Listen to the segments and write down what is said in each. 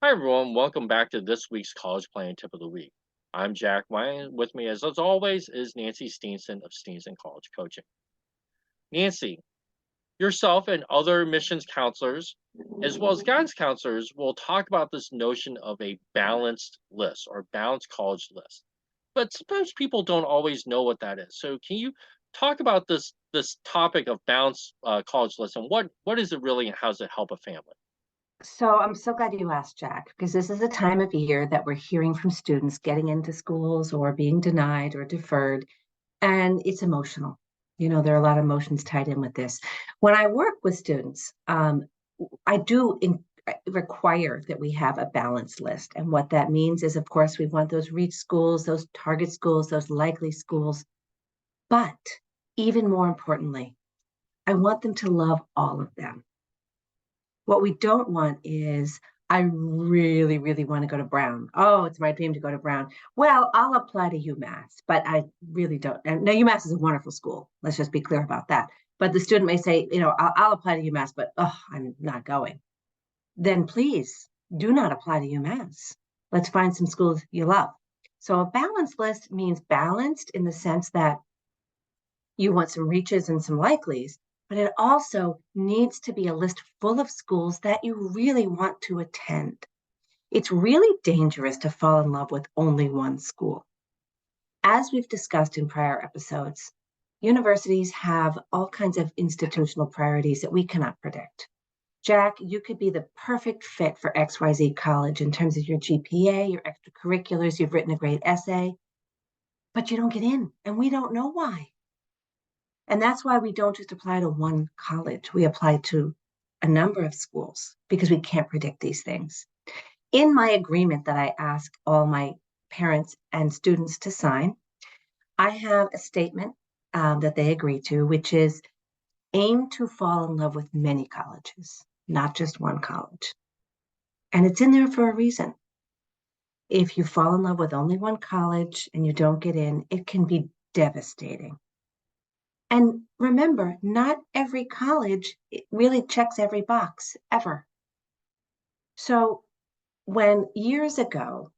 Hi everyone, welcome back to this week's College Planning Tip of the Week. I'm Jack Ryan. With me, as always, is Nancy Steenson of Steenson College Coaching. Nancy, yourself and other admissions counselors, as well as guidance counselors, will talk about this notion of a balanced list or balanced college list. But sometimes people don't always know what that is. So, can you talk about this topic of balanced college list and what is it really and how does it help a family? So I'm so glad you asked, Jack, because this is a time of year that we're hearing from students getting into schools or being denied or deferred, and it's emotional. There are a lot of emotions tied in with this. When I work with students, I do require that we have a balanced list. And what that means is, of course, we want those reach schools, those target schools, those likely schools. But even more importantly, I want them to love all of them. What we don't want is, I really, really want to go to Brown. Oh, it's my dream to go to Brown. Well, I'll apply to UMass, but I really don't. And now UMass is a wonderful school. Let's just be clear about that. But the student may say, I'll apply to UMass, but I'm not going. Then please do not apply to UMass. Let's find some schools you love. So a balanced list means balanced in the sense that you want some reaches and some likelies, but it also needs to be a list full of schools that you really want to attend. It's really dangerous to fall in love with only one school. As we've discussed in prior episodes, universities have all kinds of institutional priorities that we cannot predict. Jack, you could be the perfect fit for XYZ college in terms of your GPA, your extracurriculars, you've written a great essay, but you don't get in, and we don't know why. And that's why we don't just apply to one college. We apply to a number of schools because we can't predict these things. In my agreement that I ask all my parents and students to sign, I have a statement that they agree to, which is aim to fall in love with many colleges, not just one college. And it's in there for a reason. If you fall in love with only one college and you don't get in, it can be devastating. And remember, not every college really checks every box ever. So when years ago,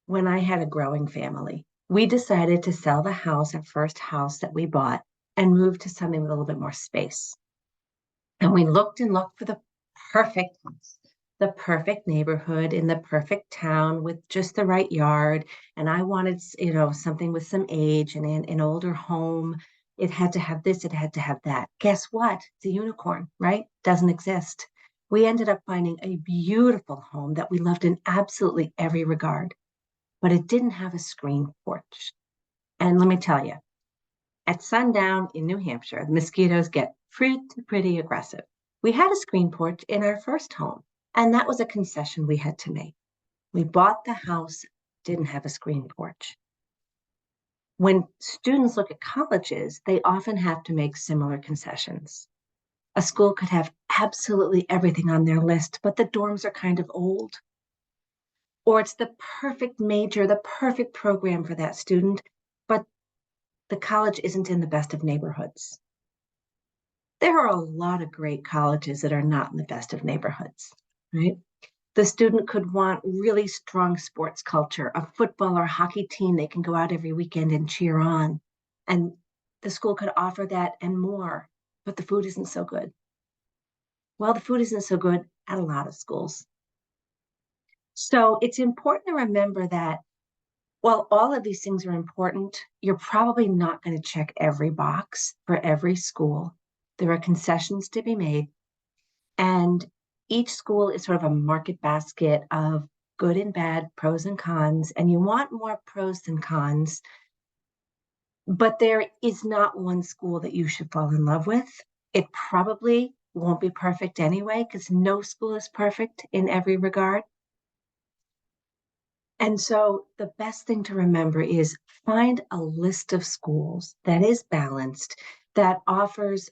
when I had a growing family, we decided to sell the house, our first house that we bought, and move to something with a little bit more space. And we looked and looked for the perfect house, the perfect neighborhood in the perfect town with just the right yard. And I wanted, something with some age and an older home. It had to have this, it had to have that. Guess what? It's a unicorn, right? Doesn't exist. We ended up finding a beautiful home that we loved in absolutely every regard, but it didn't have a screen porch. And let me tell you, at sundown in New Hampshire, the mosquitoes get pretty aggressive. We had a screen porch in our first home, and that was a concession we had to make. We bought the house, didn't have a screen porch. When students look at colleges, they often have to make similar concessions. A school could have absolutely everything on their list, but the dorms are kind of old. Or it's the perfect major, the perfect program for that student, but the college isn't in the best of neighborhoods. There are a lot of great colleges that are not in the best of neighborhoods, right? The student could want really strong sports culture, a football or hockey team they can go out every weekend and cheer on. And the school could offer that and more, but the food isn't so good. Well, the food isn't so good at a lot of schools. So it's important to remember that while all of these things are important, you're probably not going to check every box for every school. There are concessions to be made. And each school is sort of a market basket of good and bad, pros and cons. And you want more pros than cons. But there is not one school that you should fall in love with. It probably won't be perfect anyway, because no school is perfect in every regard. And so the best thing to remember is find a list of schools that is balanced, that offers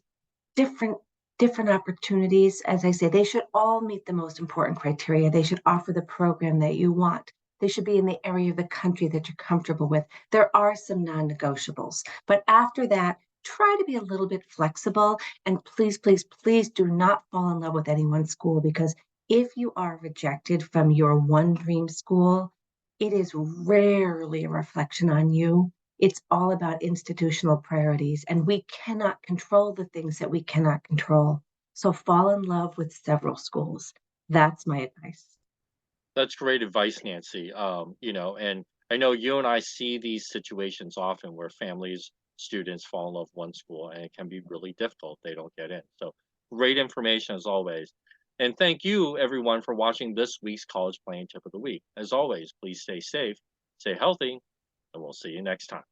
different different opportunities. As I say, they should all meet the most important criteria. They should offer the program that you want. They should be in the area of the country that you're comfortable with. There are some non-negotiables, but after that, try to be a little bit flexible. And please, please, please do not fall in love with any one school because If you are rejected from your one dream school, it is rarely a reflection on you. It's all about institutional priorities, and we cannot control the things that we cannot control. So fall in love with several schools. That's my advice. That's great advice, Nancy. And I know you and I see these situations often where families, students fall in love with one school, and it can be really difficult. They don't get in. So great information as always. And thank you, everyone, for watching this week's College Planning Tip of the Week. As always, please stay safe, stay healthy, and we'll see you next time.